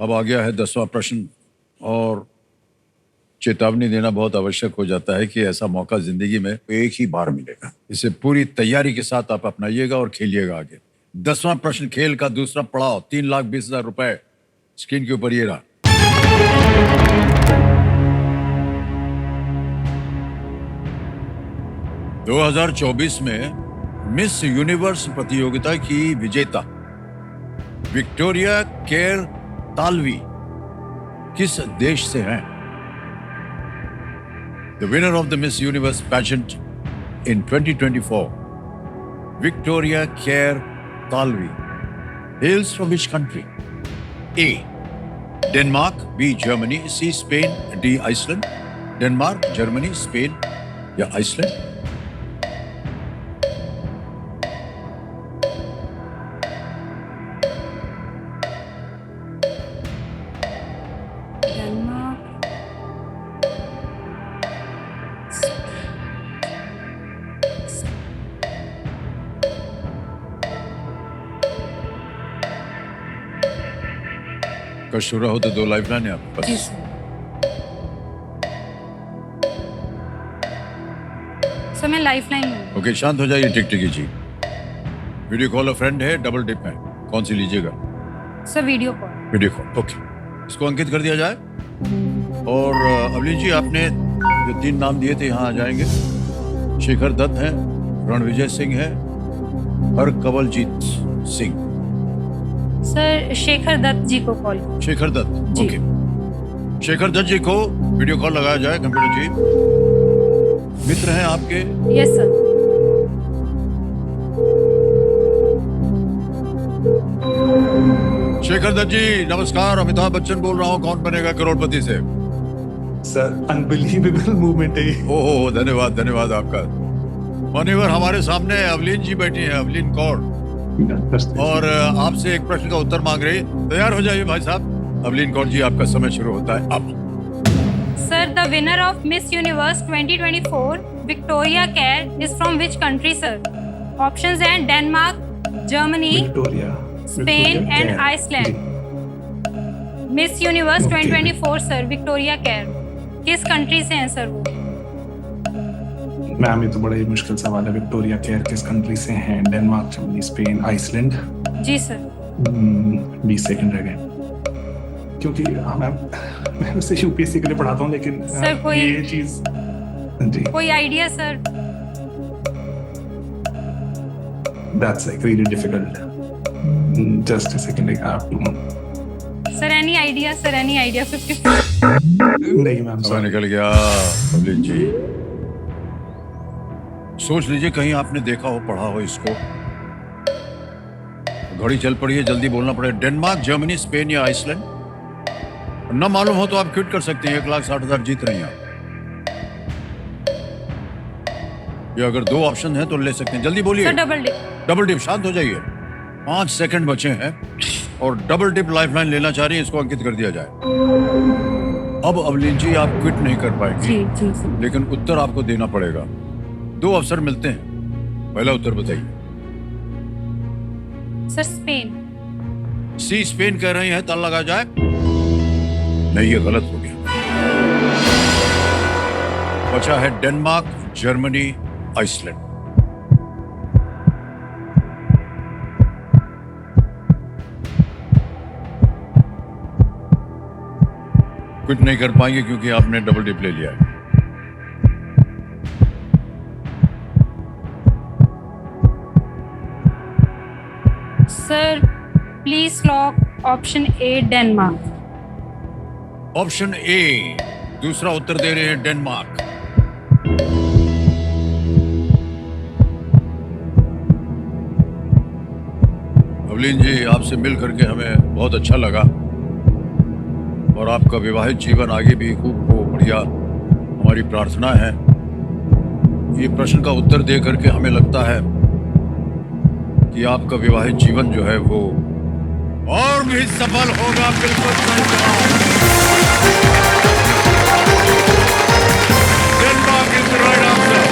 अब आ गया है 10वां प्रश्न और चेतावनी देना बहुत आवश्यक हो जाता है कि ऐसा मौका जिंदगी में एक ही बार मिलेगा। इसे पूरी तैयारी के साथ आप अपनाइएगा और खेलिएगा आगे। 10वां प्रश्न खेल का दूसरा पड़ाव 3,20,000 रुपए स्क्रीन के ऊपर ये रहा। – 2024 में मिस यूनिवर्स प्रतियोगिता की विजेता विक्टोरिया केर तालवी किस देश से हैं? The winner of the Miss Universe pageant in 2024, Victoria Kerr Talvi, hails from which country? A. Denmark, B. Germany, C. Spain, D. Iceland. Denmark, Germany, Spain या Iceland? शुरू हो तो 2 लाइफलाइन है आपके पास। सर मैं लाइफलाइन। ओके, शांत हो जाइए टिकटिकी जी। वीडियो कॉल फ्रेंड है, डबल टिप है, कौन सी लीजिएगा? Sir video call. Video call, okay. इसको अंकित कर दिया जाए। और अवलीन जी, आपने जो 3 नाम दिए थे यहाँ आ जाएंगे। शेखर दत्त है, रणविजय सिंह है, हरकवलजीत सिंह। सर शेखर दत्त जी को कॉल। शेखर दत्त, ओके। शेखर दत्त जी को वीडियो कॉल लगाया जाए। कंप्यूटर जी, मित्र हैं आपके? Yes sir. शेखर दत्त जी नमस्कार, अमिताभ बच्चन बोल रहा हूँ, कौन बनेगा करोड़पति से। सर अनबिलीवेबल मूवमेंट है। ओह धन्यवाद, धन्यवाद आपका। मान्यवर, हमारे सामने अवलीन जी बैठी हैं, अवलीन कौर, और आपसे एक प्रश्न का उत्तर मांग रही। तैयार हो जाइए भाई साहब। अवलीन कौर जी, आपका समय शुरू होता है अब। Sir the winner of Miss Universe 2024 Victoria Kerr is from which country sir? Options हैं Denmark, Germany, Spain and Iceland. Miss Universe 2024 sir Victoria Kerr किस कंट्री से हैं सर वो? मैम ये तो बड़ा ही मुश्किल सवाल है। विक्टोरिया केर किस कंट्री से हैं? Denmark, Germany, Spain, Iceland. जी सर। 20 सेकंड रह गए, क्योंकि मैं उसे यूपीएससी के लिए पढ़ाता हूँ, लेकिन सर कोई ये चीज जी, कोई idea sir? That's like really difficult. Just a second, I have to. Sir any idea sir, any idea? 50 नहीं मैम, समय निकल गया। अवलीन जी सोच लीजिए, कहीं आपने देखा हो, पढ़ा हो इसको। घड़ी चल पड़ी है, जल्दी बोलना पड़ेगा। डेनमार्क, जर्मनी, स्पेन या आइसलैंड? न मालूम हो तो आप क्विट कर सकते हैं। 1,60,000 जीत रही हैं आप। या अगर 2 ऑप्शन हैं तो ले सकते हैं। जल्दी बोलिए। Double dip. डबल डिप, शांत हो जाइए। 5 सेकंड बचे हैं और डबल डिप लाइफलाइन लेना चाह रही है, इसको अंकित कर दिया जाए। अब अवलीन जी, आप क्विट नहीं कर पाएंगे। जी जी। लेकिन उत्तर आपको देना पड़ेगा। 2 अवसर मिलते हैं। पहला उत्तर बताइए। Sir Spain. सी स्पेन कह रही हैं, ताल लगा जाए। नहीं, ये गलत हो गया। बचा है डेनमार्क, जर्मनी, आइसलैंड। क्विट नहीं कर पाएंगे क्योंकि आपने डबल डिप ले लिया है। Sir please lock option A Denmark. Option A दूसरा उत्तर दे रहे हैं, डेनमार्क। अवलीन जी, आपसे मिल करके हमें बहुत अच्छा लगा और आपका विवाहित जीवन आगे भी खूब हो, बढ़िया, हमारी प्रार्थना है। ये प्रश्न का उत्तर दे करके हमें लगता है कि आपका विवाहित जीवन जो है वो और भी सफल होगा। बिल्कुल सही जवाब। Denmark is the right answer.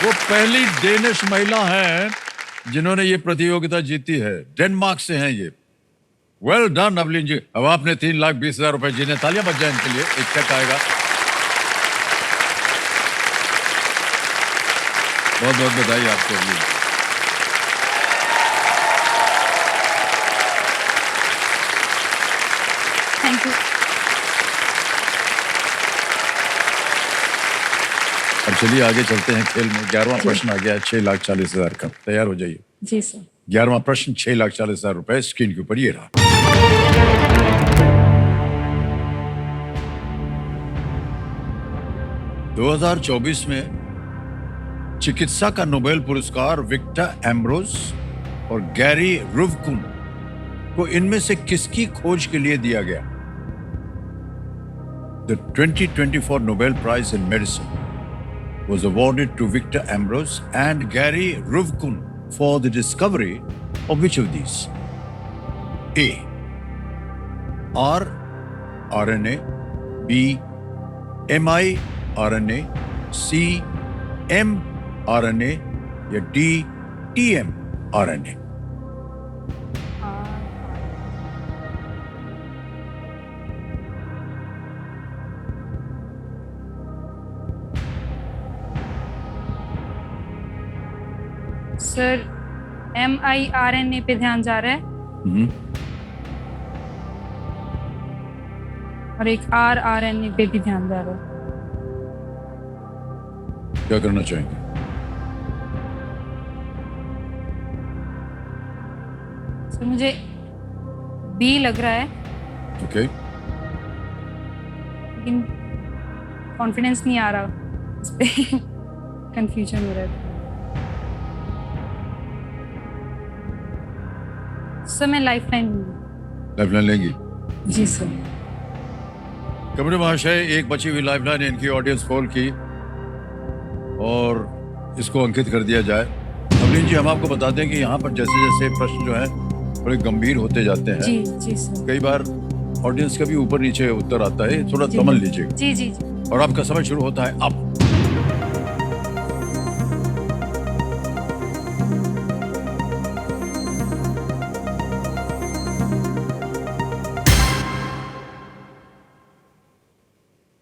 वो पहली डेनिश महिला है जिन्होंने ये प्रतियोगिता जीती है। डेनमार्क से हैं ये। वेल डन अवलीन जी। अब आपने 3,20,000 रुपए जीने, तालियां बज जाए इनके लिए। एक चेक आएगा। बहुत बहुत बधाई आपको अवलीन। Thank you. अब चलिए आगे चलते हैं खेल में। 11वां प्रश्न आ गया है 6,40,000 का। तैयार हो जाइए। जी सर। 11वां प्रश्न 6,40,000 रुपए स्क्रीन के ऊपर ये रहा। ...2024 में चिकित्सा का नोबेल पुरस्कार विक्टर एम्ब्रोस और गैरी रुवकुन को इनमें से किसकी खोज के लिए दिया गया? The 2024 Nobel Prize in Medicine was awarded to Victor Ambrose and Gary Ruvkun for the discovery of which of these? A. rRNA, B. miRNA, C. mRNA या D. tmRNA? सर mRNA पे ध्यान जा रहा है और एक rRNA पे भी ध्यान जा रहा है। क्या करना चाहेंगे? सर मुझे B लग रहा है, ओके लेकिन कॉन्फिडेंस नहीं आ रहा इस पे। कंफ्यूजन हो रहा है। सर मैं लाइफलाइन लाइफलाइन लेंगी? जी सर। कमरे महाशय, एक बची हुई लाइफलाइन इनकी ऑडियंस पोल की और इसको अंकित कर दिया जाए। अवलीन जी, हम आपको बता दें कि यहाँ पर जैसे जैसे प्रश्न जो है थोड़े गंभीर होते जाते हैं, जी जी सर। कई बार ऑडियंस का भी ऊपर नीचे उत्तर आता है, थोड़ा संभल लीजिए। जी जी जी। और आपका समय शुरू होता है अब।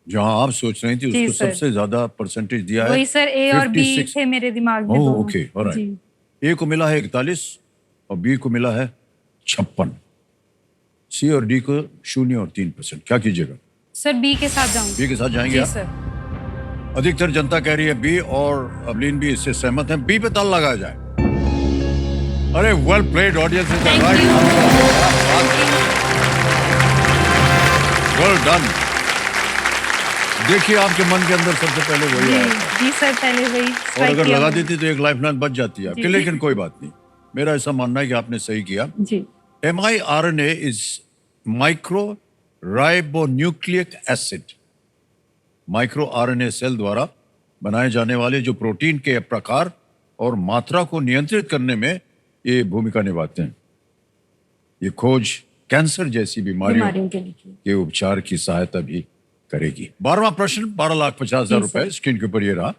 जहां आप सोच रही थी उसको सबसे ज्यादा परसेंटेज दिया है। वही सर, ए और बी 56 थे मेरे दिमाग में। Oh okay, alright. ए को मिला है 41 और बी को मिला है 56। सी और डी को 0 और 3%। क्या कीजिएगा? सर बी के साथ जाऊंगी। बी के साथ जाएंगे जी आप? सर। अधिकतर जनता कह रही है बी और अवलीन भी इससे सहमत है। बी पे ताल लगाया जाए। अरे well played audience, is right. Well done. देखिए आपके मन के अंदर सबसे पहले वही आया था। जी सर, पहले वही। और अगर लगा देती तो एक लाइफलाइन बच जाती है आपकी, लेकिन कोई बात नहीं। मेरा ऐसा मानना है कि आपने सही किया। जी। mRNA is micro ribonucleic acid. Micro RNA cell द्वारा बनाए जाने वाले जो प्रोटीन के प्रकार और मात्रा को नियंत्रित करने में ये भूमिका निभाते हैं। ये खोज कैंसर जैसी बीमारियों के उपचार की सहायता भी करेगी। 12वां प्रश्न 12,50,000 रुपए स्क्रीन के ऊपर ये रहा।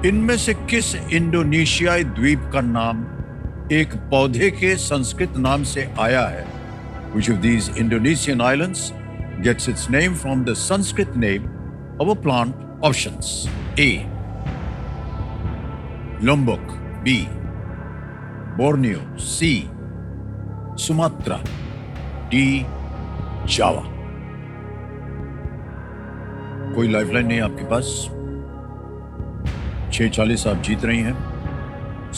इनमें से किस इंडोनेशियाई द्वीप का नाम एक पौधे के संस्कृत नाम से आया है? Which of these Indonesian islands gets its name from the Sanskrit name of a plant? Options: A. Lombok, B. Borneo, C. Sumatra, D. Java. कोई लाइफलाइन नहीं आपके पास। 640 आप जीत रही हैं।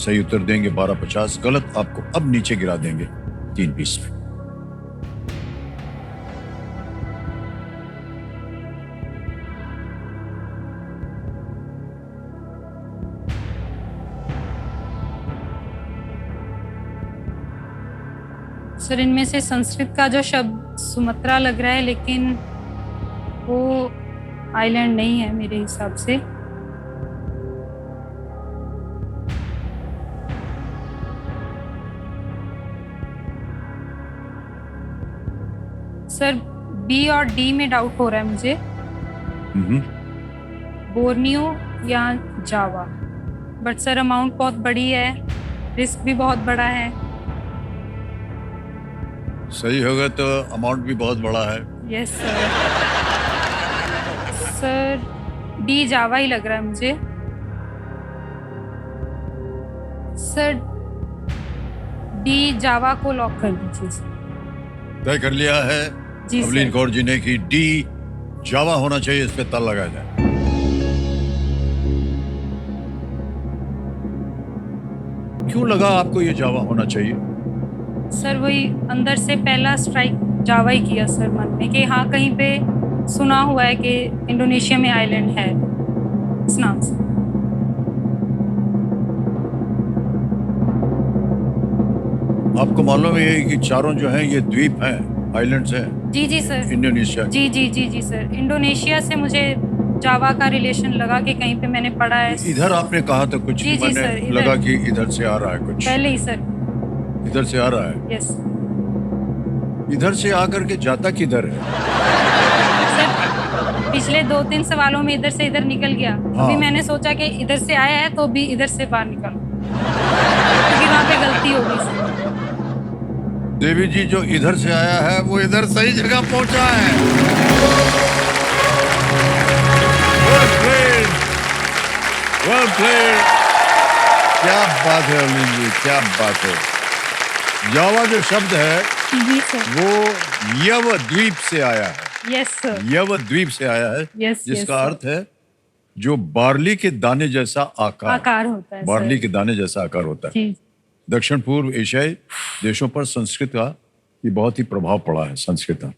सही उत्तर देंगे 1250, गलत आपको अब नीचे गिरा देंगे 320 में। सर इनमें से संस्कृत का जो शब्द सुमत्रा लग रहा है, लेकिन वो आइलैंड नहीं है मेरे हिसाब से। सर बी और डी में डाउट हो रहा है मुझे। बोर्नियो या जावा। बट सर अमाउंट बहुत बड़ी है, रिस्क भी बहुत बड़ा है। सही होगा तो अमाउंट भी बहुत बड़ा है। Yes sir. सर डी जावा ही लग रहा है मुझे। सर डी जावा को लॉक कर दीजिए सर। तय कर लिया है जी अवलीन सर। कौर जी ने कि डी जावा होना चाहिए, इस पे ताला लगाया जाए। क्यों लगा आपको ये जावा होना चाहिए? सर वही अंदर से पहला स्ट्राइक जावा ही किया सर मन में कि हाँ कहीं पे सुना हुआ है कि इंडोनेशिया में आइलैंड है इस नाम से। आपको मालूम है कि चारों जो हैं ये द्वीप हैं, आइलैंड्स हैं जी जी सर। इंडोनेशिया के। जी जी जी जी सर। इंडोनेशिया से मुझे जावा का रिलेशन लगा कि कहीं पे मैंने पढ़ा है। इधर आपने कहा था कुछ, जी, जी, मैंने सर, इधर। लगा कि इधर से आ रहा है कुछ, पहले ही सर। इधर से आ रहा है। यस इधर से आकर के जाता किधर है? सर। पिछले 2-3 सवालों में इधर से इधर निकल गया। हाँ। अभी मैंने सोचा कि इधर से आया है तो भी इधर से बाहर निकलो, क्योंकि वहाँ पे गलती होगी सर। देवी जी जो इधर से आया है वो इधर सही जगह पहुंचा है। Well played. Well played. क्या बात है अवलीन जी, क्या बात है। जावा जो शब्द है जी सर। वो यव द्वीप से आया है। Yes sir. यव द्वीप से आया है, यस जिसका अर्थ है जो बार्ली के दाने जैसा आकार आकार होता है बार्ली सर। के दाने जैसा आकार होता है। जी दक्षिण पूर्व एशियाई देशों पर संस्कृत का ये बहुत ही प्रभाव पड़ा है, संस्कृत का।